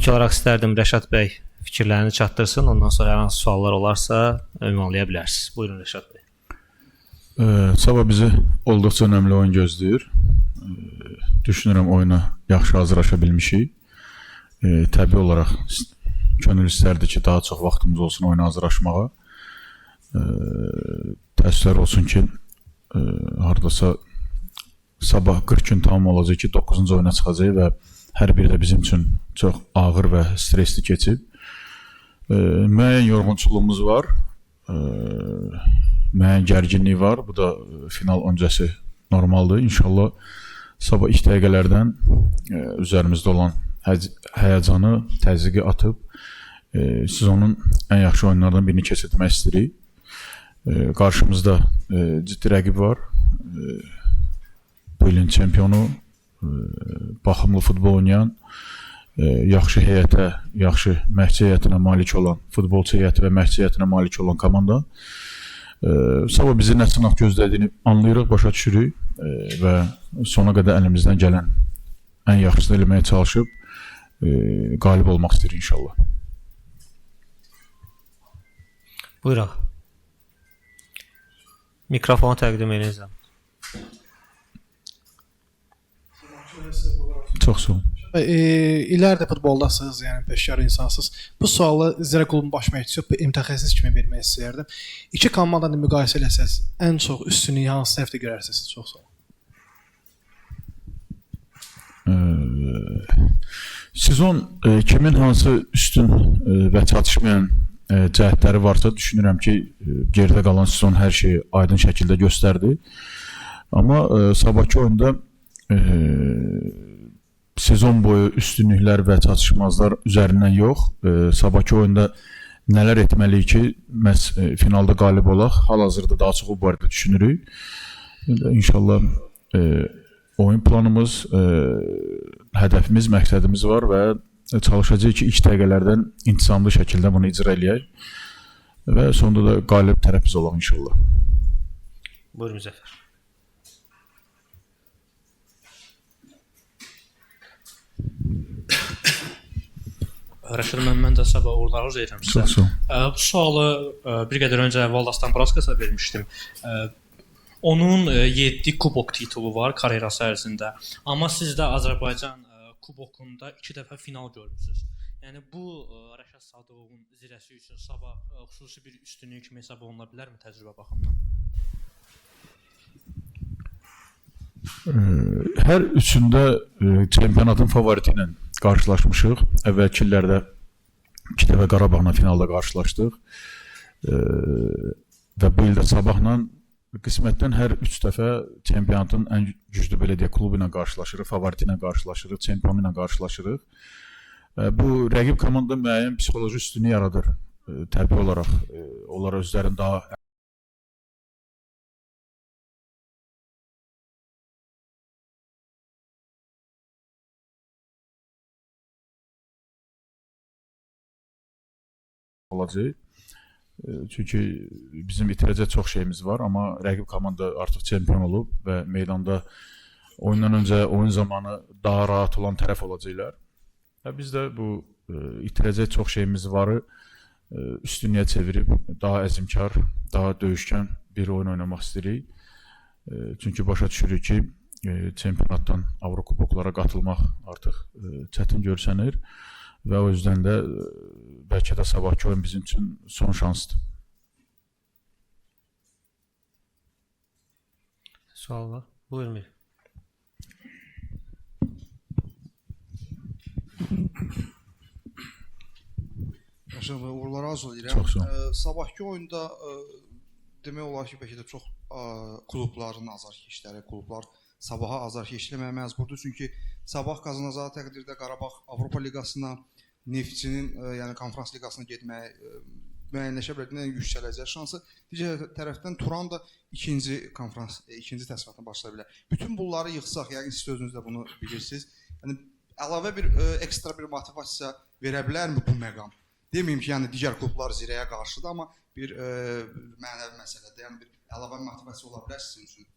İlk olaraq istərdim Rəşad bəy fikirlərini çatdırsın. Ondan sonra hər hansı suallar olarsa ünvanlaya bilərsiniz. Buyurun Rəşad bəy. Sabah bizi olduqca önəmli oyun gözləyir. Düşünürəm oyuna yaxşı hazırlaşa bilmişik. Təbii olaraq könül istərdi ki, daha çox vaxtımız olsun oyuna hazırlaşmağa. Təəssüflər olsun ki, hardasa sabah 40 gün tamam olacaq ki, 9-cu oyuna çıxacaq və hər biri də bizim üçün çox ağır və stresli keçib. Müəyyən yorğunçuluğumuz var, müəyyən gərginlik var. Bu da final öncəsi normaldır. İnşallah sabah ilk dəqiqələrdən üzərimizdə olan həyəcanı, təzyiqi atıb sezonun ən yaxşı oyunlardan birini keçirmək istəyirik. Qarşımızda ciddi rəqib var. Bu ilin çempionu, baxımlı futbol oynayan, yaxşı heyətə, yaxşı məşqçi heyətinə malik olan, futbolçu heyəti və məşqçi heyətinə malik olan komanda. Sabah bizi nə sınaq gözlədiyini anlayırıq, başa düşürük və sona qədər əlimizdən gələn ən yaxşısını eləməyə çalışıb qalib olmaq istəyirik inşallah. Buyuraq. Mikrofonu təqdim edəcəm. Çox sağ olun. İlərdə futboldasınız, yəni peşəkar insansınız. Bu sualı Zirə klubunun baş məşqçisi mütəxəssis kimi vermək istəyərdim. İki komandanı müqayisə eləsəz, ən çox üstünlüyü hansı tərəfdə görərsiniz? Çox sağ olun. Sezon kimin hansı üstün və çatışmayan cəhətləri varsa düşünürəm ki, geridə qalan sezon hər şeyi aydın şəkildə göstərdi. Amma sabahki oyunda sezon boyu üstünlüklər və çatışmazlar üzərindən yox, sabahki oyunda nələr etməliyik ki, məhz finalda qalib olaq. Hal-hazırda daha çox bu barədə düşünürük. İnşallah oyun planımız, hədəfimiz, məqsədimiz var və çalışacağıq ki, ilk dəqiqələrdən intizamlı şəkildə bunu icra eləyək və sonunda da qalib tərəf biz olaq inşallah. Buyurun Müzəffər. Rəşad, mən də sabah uğurlar arzu edirəm sizə. Çox sağ olun. Bu sualı bir qədər öncə Valdas Dambraskasa vermişdim. Onun 7 kubok titulu var karyerası ərzində. Amma siz də Azərbaycan kubokunda 2 dəfə final görmüsünüz. Yəni bu Rəşad Sadıqovun zirəsi üçün sabah xüsusi bir üstünlük kimi hesab oluna bilərmi təcrübə baxımından? Hər üçündə çempionatın favoriti ilə qarşılaşmışıq. Əvvəlki illərdə 2 dəfə Qarabağla finalda qarşılaşdıq. Və bu ildə sabahla qismətdən hər 3 dəfə çempionatın ən güclü belə deyək klubu ilə qarşılaşırıq, favoriti ilə qarşılaşırıq, çempionu ilə qarşılaşırıq. Bu rəqib komanda müəyyən psixoloji üstünlük yaradır. Təbii olaraq onlar özlərini daha olacaq. Çünki bizim itirəcək çox şeyimiz var, amma rəqib komanda artıq çempion olub və meydanda oyundan öncə, oyun zamanı daha rahat olan tərəf olacaqlar. Və biz də bu itirəcək çox şeyimiz varı üstünlüyə çevirib daha əzmkar, daha döyüşkən bir oyun oynamaq istəyirik. Çünki başa düşürük ki, çempionatdan Avrokuboklara qatılmaq artıq çətin görsənir. Və o yüzden də bəlkə də sabahki oyun bizim üçün son şansdır. Sual var. Buyurun bir. Yaşam uğurlar arzu edirəm. Çox sağ olun. Sabahki oyunda demək olar ki, bəlkə də çox klubların azarkeşləri, klublar sabaha azarkeşləməyə məcburdur. Çünki sabah qazanacağı təqdirdə Qarabağ Avropa Liqasına, Neftçinin yəni konferans liqasına getməyə müəyyənləşə biləcək, yüksələcək şansı. Digər tərəfdən Turan da ikinci təsərrüfatına başlaya bilər. Bütün bunları yığsaq, yəqin siz özünüz də bunu bilirsiniz. Yəni əlavə bir ekstra bir motivasiya verə bilərmi bu məqam? Deməyim ki, yəni digər klublar Zirəyə qarşıdır, amma bir mənəvi məsələdə, yəni bir əlavə motivasiya ola bilər sizin üçün.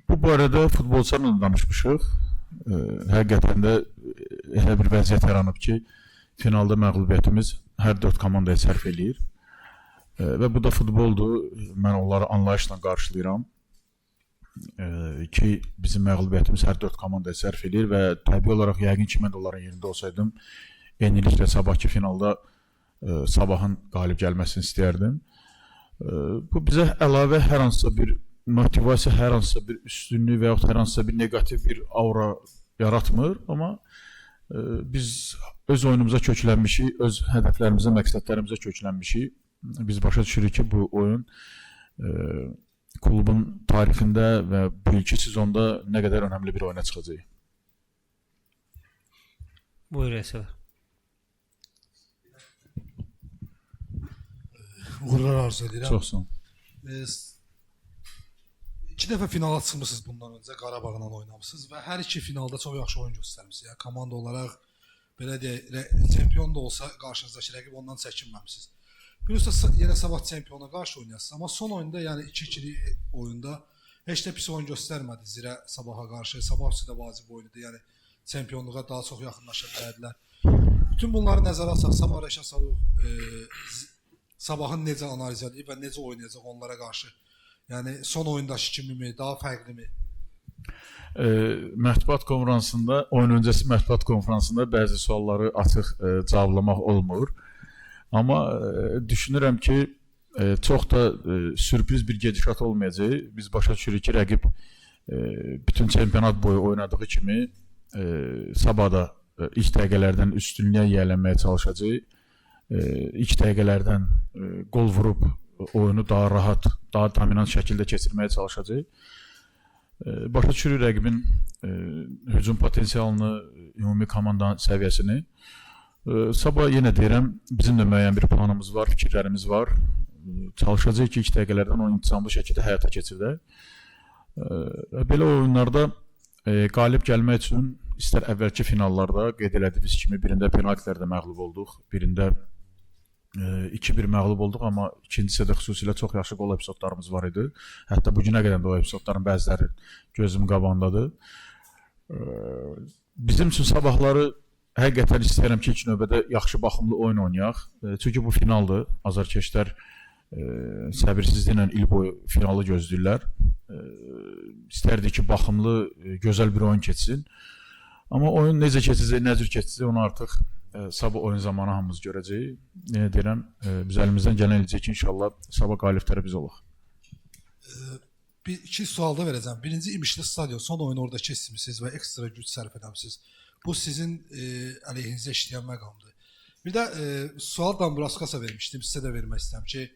Bu barədə futbolçularla danışmışıq. Həqiqətən də elə bir vəziyyət yaranıb ki, finalda məğlubiyyətimiz hər 4 komandaya sərf eləyir. Və bu da futboldur. Mən onları anlayışla qarşılayıram. Ki bizim məğlubiyyətimiz hər 4 komandaya sərf eləyir və təbii olaraq yəqin ki mən də onların yerində olsaydım, eyniliklə sabahki finalda Sabahın qalib gəlməsini istəyərdim. Bu bizə əlavə hər hansısa bir motivasiya, hər hansısa bir üstünlük və yaxud hər hansısa bir negativ bir aura yaratmır, amma biz öz oyunumuza köklənmişik, öz hədəflərimizə, məqsədlərimizə köklənmişik. Biz başa düşürük ki, bu oyun klubun tarixində və bu ilki sezonda nə qədər önəmli bir oyuna çıxacaq. Buyur Əsəd. Uğurlar arzu edirəm. Çox sağ olun. 2 dəfə finala çıxmısınız bundan öncə, Qarabağla oynamısınız və hər iki finalda çox yaxşı oyun göstərmisiniz. Yəni komanda olaraq belə deyək, çempion da olsa qarşınızdakı rəqib ondan çəkinməmisiniz. Bilirsiniz, yenə sabah çempiona qarşı oynayasınız, amma son oyunda, yəni 2-2 oyunda heç də pis oyun göstərmədi Zirə Sabaha qarşı. Sabah üçün də vacib oyundu, yəni çempionluğa daha çox yaxınlaşa bilərdilər. Bütün bunları nəzərə alsaq, Sabah Rəşad Salov Sabahın necə analiz edib və necə oynayacaq onlara qarşı? Yəni son oyundakı kimimi, daha fərqlimi? Mətbuat konfransında, oyun öncəsi mətbuat konfransında bəzi sualları açıq cavablamaq olmur. Amma düşünürəm ki, çox da sürpriz bir gedişat olmayacaq. Biz başa düşürük ki, rəqib bütün çempionat boyu oynadığı kimi Sabah da ilk dəqiqələrdən üstünlüyə yiyələnməyə çalışacaq. İlk dəqiqələrdən qol vurub oyunu daha rahat, daha dominant şəkildə keçirməyə çalışacaq. Başa düşürük rəqibin hücum potensialını, ümumi komandanın səviyyəsini. Sabah yenə deyirəm, bizim də müəyyən bir planımız var, fikirlərimiz var. Çalışacaq ki, ilk dəqiqələrdən o intizamlı şəkildə həyata keçirdək. Belə oyunlarda qalib gəlmək üçün istər əvvəlki finallarda qeyd elədiyimiz kimi birində penaltilərdə məğlub olduq, birində 2-1 məğlub olduq, amma ikincisi də xüsusilə çox yaxşı qol epizodlarımız var idi. Hətta bu günə qədər də o epizodların bəziləri gözüm qabağındadır. Bizim üçün sabahları həqiqətən istəyirəm ki, ilk növbədə yaxşı baxımlı oyun oynayaq. Çünki bu finaldır. Azarkeşlər səbirsizliklə il boyu finalı gözləyirlər. İstərdik ki, baxımlı, gözəl bir oyun keçsin. Amma oyun necə keçəcək, nə cür keçəcək, onu artıq sabah oyun zamanı hamımız görəcəyik. Yenə deyirəm, biz əlimizdən gələn eləyəcək ki, inşallah sabah qalib tərəf biz olaq. İki sual da verəcəm. Birinci, İmişli stadion, son oyunu orada keçmisiniz və ekstra güc sərf edəmsiniz. Bu sizin əleyhinizə işləyən məqamdır. Bir də sual Dambraskasa vermişdim, sizə də vermək istəyəm ki,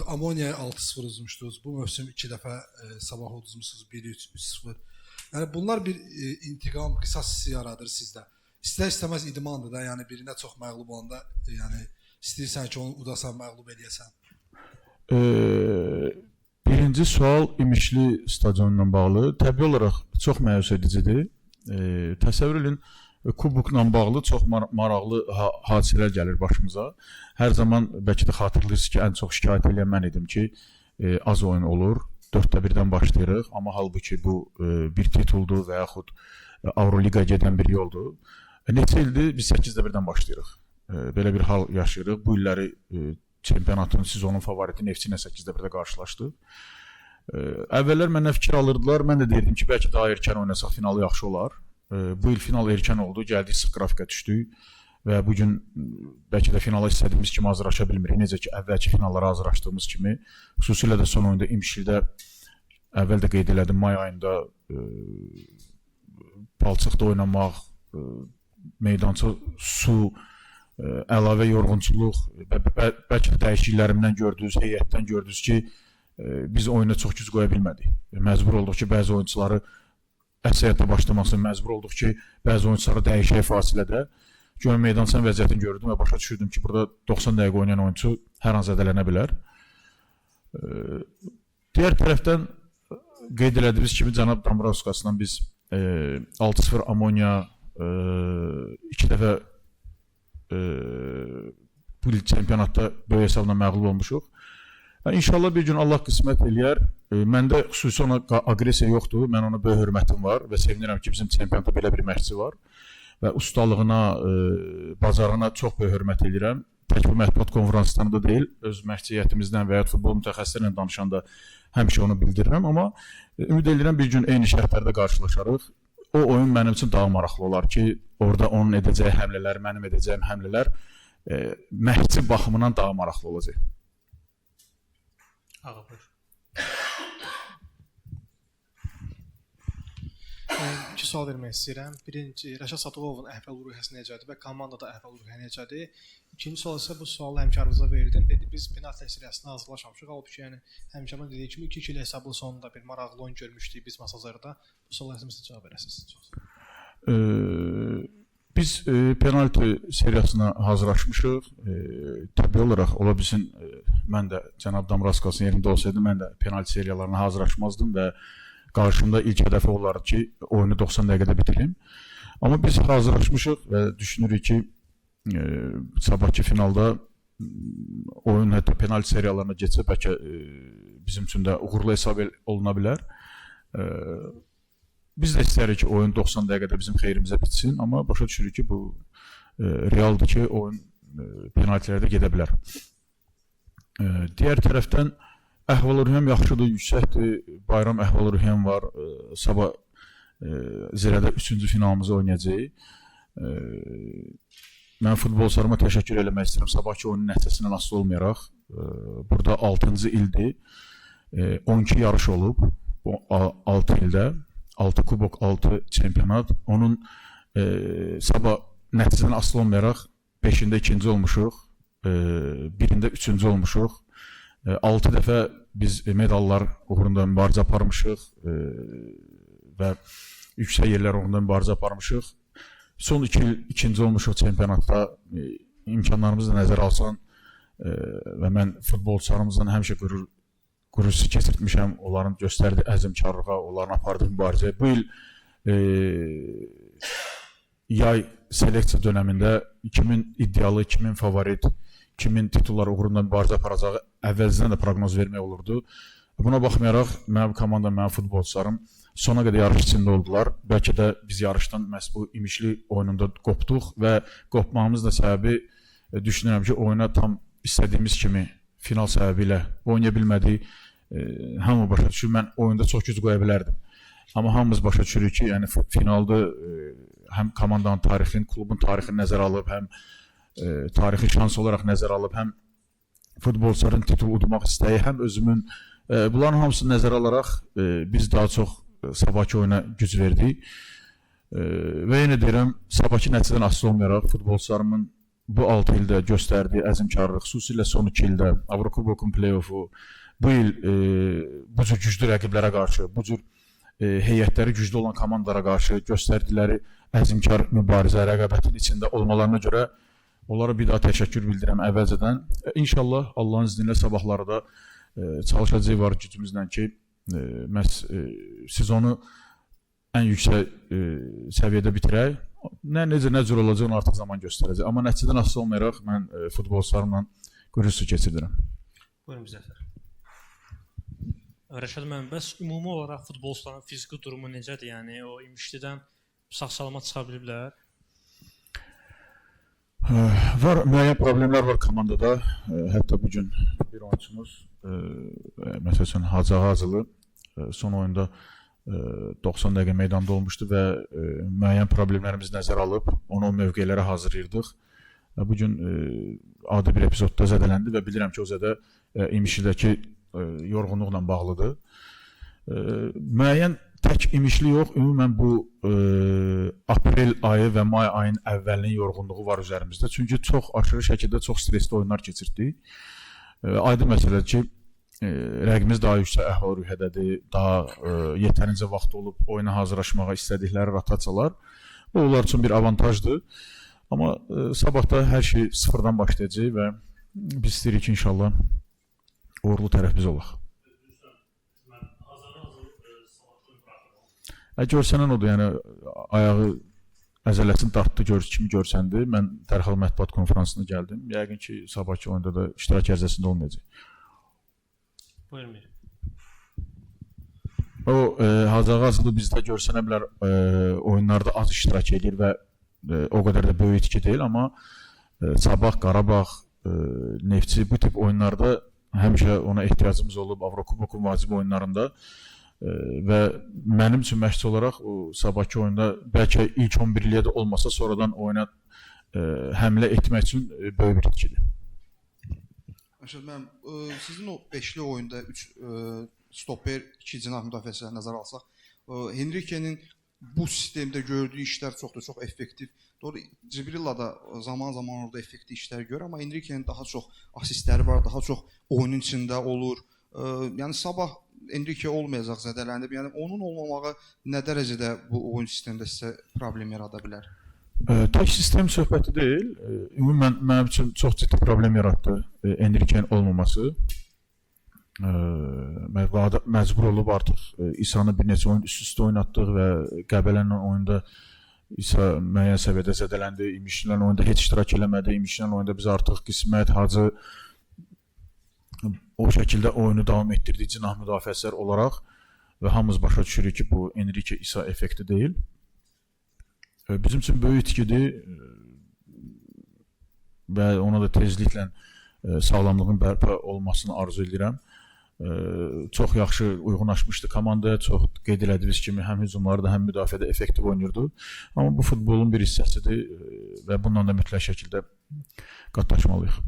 Amoniya 6-0 uzmuşdunuz. Bu mövsüm 2 dəfə Sabah uduzmuşsunuz, 1-3, 3-0. Yəni bunlar bir intiqam, qisas hissi yaradır sizdə. İstər-istəməz idmandır da, yəni birinə çox məğlub olanda, yəni istəyirsən ki, onu udasan, məğlub eləyəsən. Birinci sual İmişli stadionla bağlı. Təbii olaraq çox məyus edicidir. Təsəvvür edin, kubokla bağlı çox maraqlı hadisələr gəlir başımıza. Hər zaman bəlkə də xatırlayırsınız ki, ən çox şikayət edən mən idim ki, az oyun olur, 4-də 1-dən başlayırıq, amma halbuki bu bir tituldur və yaxud Avroliqa gedən bir yoldur. Neçə ildir biz 8-də 1-dən başlayırıq. Belə bir hal yaşayırıq. Bu illəri çempionatın, sezonun favoriti Neftçi ilə 8-də 1-də qarşılaşdıq. Əvvəllər məndən fikir alırdılar. Mən də deyirdim ki, bəlkə daha erkən oynasaq finalı yaxşı olar. Bu il final erkən oldu. Gəldik, sıx qrafika düşdük və bu gün bəlkə də finala istədiyimiz kimi hazırlaşa bilmirik. Necə ki, əvvəlki finallara hazırlaşdığımız kimi, xüsusilə də son oyunda İmişlidə əvvəl də qeyd elədim, may ayında palçıqda oynamaq, meydança su, əlavə yorğunçuluq, bəlkə dəyişikliklərimdən gördünüz, heyətdən gördünüz ki, biz oyuna çox güc qoya bilmədik. Məcbur olduq ki, bəzi oyuncuları əksəriyyətlə başlamasın, məcbur olduq ki, bəzi oyuncuları dəyişək fasilədə. Görün meydançanın vəziyyətini gördüm və başa düşürdüm ki, burada 90 dəqiqə oynayan oyuncu hər an zədələnə bilər. Digər tərəfdən qeyd elədiyimiz kimi cənab Dambraskasla biz 6-0 Amoniya 2 dəfə bu il çempionatda böyük hesabla məğlub olmuşuq. İnşallah bir gün Allah qismət eləyər. Məndə xüsusi ona aqressiya yoxdur. Mən ona böyük hörmətim var və sevinirəm ki, bizim çempionatda belə bir məşqçi var. və ustalığına, bacarığına çox böyük hörmət edirəm. Tək bu mətbuat konferanslarında deyil, öz məşqçiyyətimizdən və ya futbol mütəxəssislərlə danışanda həmişə onu bildirirəm, amma ümid edirəm bir gün eyni şərtlərdə qarşılaşarıq. O oyun mənim üçün daha maraqlı olar ki, orada onun edəcəyi həmlələr, mənim edəcəyim həmlələr məşqçi baxımından daha maraqlı olacaq. Ağa buyur. İki sual vermək istəyirəm. Birinci, Rəşad Sadıqovun əhval-ruhiyyəsi necədir və komandada əhval-ruhiyyə necədir? İkinci sual isə bu sualı həmkarımıza verdim. Dedi, biz penalti seriyasına hazırlaşmamışıq. Halbuki yəni həmkarımın dediyi kimi 2-2 hesablı sonunda bir maraqlı oyun görmüşdük biz Masazarda. Bu suala sizə cavab verəsiniz. Biz penalti seriyasına hazırlaşmışıq. Təbii olaraq ola bilsin, mən də cənab Damraskasın yerində olsaydım, mən də penalti seriyalarına hazırlaşmazdım və qarşımda ilk hədəfi olardı ki, oyunu 90 dəqiqədə bitirim. Amma biz hazırlaşmışıq və düşünürük ki, sabahki finalda oyun hətta penalti seriyalarına geçsə, bəlkə bizim üçün də uğurlu hesab oluna bilər. Biz də istəyirik ki, oyun 90 dəqiqədə bizim xeyrimizə bitsin, amma başa düşürük ki, bu realdır ki, oyun penaltilərdə gedə bilər. Digər tərəfdən əhval-ruhiyyəm yaxşıdır, yüksəkdir. Bayram əhval-ruhiyyəm var. Sabah Zirədə 3-cü finalımızı oynayacağıq. Mən futbolçularıma təşəkkür eləmək istəyirəm. Sabahki oyunun nəticəsindən asılı olmayaraq. Burada 6-cı ildir. 12 yarış olub. 6 ildə. 6 kubok, 6 çempionat. Onun sabah nəticəsindən asılı olmayaraq 5-də 2-ci olmuşuq. 1-də 3-cü olmuşuq. 6 dəfə biz medallar uğrunda mübarizə aparmışıq və yüksək yerlər uğrunda mübarizə aparmışıq. Son 2 il ikinci olmuşuq çempionatda. İmkanlarımızı nəzərə alsan və mən futbolçularımızdan həmişə qürur hissi keçirtmişəm. Onların göstərdiyi əzmkarlığa, onların apardığı mübarizəyə. Bu il yay seleksiya dönəmində kimin iddialı, kimin favorit, kimin titulları uğrunda mübarizə aparacağı əvvəlcədən də proqnoz vermək olurdu. Buna baxmayaraq, mənim komandam, mənim futbolçularım sona qədər yarış içində oldular. Bəlkə də biz yarışdan məhz bu imişli oyununda qopduq və qopmağımız da səbəbi düşünürəm ki, oyuna tam istədiyimiz kimi final səbəbi ilə oynaya bilmədik. Hamı başa düşür, mən oyunda çox güc qoya bilərdim. Amma hamımız başa düşürük ki, yəni finalda həm komandanın tarixini, klubun tarixini nəzərə alıb, həm tarixi şans olaraq nəzərə alıb, həm futbolçuların titul udmaq istəyi, həm özümün bunların hamısını nəzərə alaraq biz daha çox sabahki oyuna güc verdik. Və yenə deyirəm, sabahki nəticədən asılı olmayaraq futbolçularımın bu 6 ildə göstərdiyi əzmkarlıq, xüsusilə son 2 ildə Avrokubokun play-offu, bu il bu cür güclü rəqiblərə qarşı, bu cür heyətləri güclü olan komandalara qarşı göstərdikləri əzmkar mübarizə, rəqabətin içində olmalarına görə onlara bir daha təşəkkür bildirəm əvvəlcədən. İnşallah Allahın izni ilə sabahları da çalışacağıq var gücümüzlə ki, məhz sezonu ən yüksək səviyyədə bitirək. Nə cür olacağını artıq zaman göstərəcək. Amma nəticədən asılı olmayaraq mən futbolçularımla qürur hissi keçirdirəm. Buyurun Müzəffər. Rəşad müəllim, bəs ümumi olaraq futbolçuların fiziki durumu necədir? Yəni o imişlidən sağ-salamat çıxa biliblər? Var, müəyyən problemlər var komandada. Hətta bugün bir oyunçumuz, məsəl üçün Hacı Ağacılı son oyunda 90 dəqiqə meydanda olmuşdu və müəyyən problemlərimiz nəzərə alıb onu o mövqelərə hazırlayırdıq. Bugün adi bir epizodda zədələndi və bilirəm ki, o zədə imişlidəki yorğunluqla bağlıdır. Müəyyən tək imişli yox, ümumən bu aprel ayı və may ayının əvvəlinin yorğunluğu var üzərimizdə. Çünki çox aşırı şəkildə çox stresli oyunlar keçirdik. Aydın məsələdir ki, rəqibimiz daha yüksək əhval-ruhiyyədədir, daha yetərincə vaxt olub oyuna hazırlaşmağa istədikləri rotasiyalar. Bu onlar üçün bir avantajdır. Amma sabah da hər şey sıfırdan başlayacaq və biz istəyirik ki, inşallah uğurlu tərəf biz olaq. Görsənən odur, yəni ayağı əzələsini dartdı, kimi görsəndi. Mən dərhal mətbuat konferansına gəldim. Yəqin ki, sabahki oyunda da iştirak ərzəsində olmayacaq. Buyurun. O Hacı Ağacılı bizdə görsənə bilər oyunlarda az iştirak edir və o qədər də böyük itki deyil, amma Sabah, Qarabağ, Neftçi bu tip oyunlarda həmişə ona ehtiyacımız olub Avrokubokun vacib oyunlarında və mənim üçün məşqçi olaraq o sabahki oyunda bəlkə ilk 11-liyə də olmasa sonradan oyuna həmlə etmək üçün böyük bir itkidir. Rəşad müəllim, sizin o 5-li oyunda 3 stoper, 2 cinah müdafiəçiləri nəzərə alsaq, Henrique'nin bu sistemdə gördüyü işlər çox effektiv. Doğru, Cibrilla da zaman-zaman orada effektiv işlər görür, amma Henrique'nin daha çox asistləri var, daha çox oyunun içində olur. Yəni sabah Henrique olmayacaq zədələnib. Yəni onun olmamağı nə dərəcədə bu oyun sistemində sizə problem yarada bilər? Tək sistem söhbəti deyil. Ümumən mənim üçün çox ciddi problem yaratdı Henrique'nin olmaması. Məcbur olub artıq İsa'nı bir neçə oyun üst-üstə oynatdıq və Qəbələnlə oyunda İsa müəyyən səviyyədə zədələndi. İmişlən oyunda heç iştirak eləmədi. İmişlən oyunda biz artıq Qismət, Hacı o şəkildə oyunu davam etdirdik cinah müdafiəçilər olaraq və hamımız başa düşürük ki, bu Henrique İsa effekti deyil. Bizim üçün böyük itkidir və ona da tezliklə sağlamlığın bərpa olmasını arzu edirəm. Çox yaxşı uyğunlaşmışdı komandaya, çox qeyd elədiyiniz kimi həm hücumlarda, həm müdafiədə effektiv oynayırdı. Amma bu futbolun bir hissəsidir və bundan da mütləq şəkildə qatlaşmalıyıq.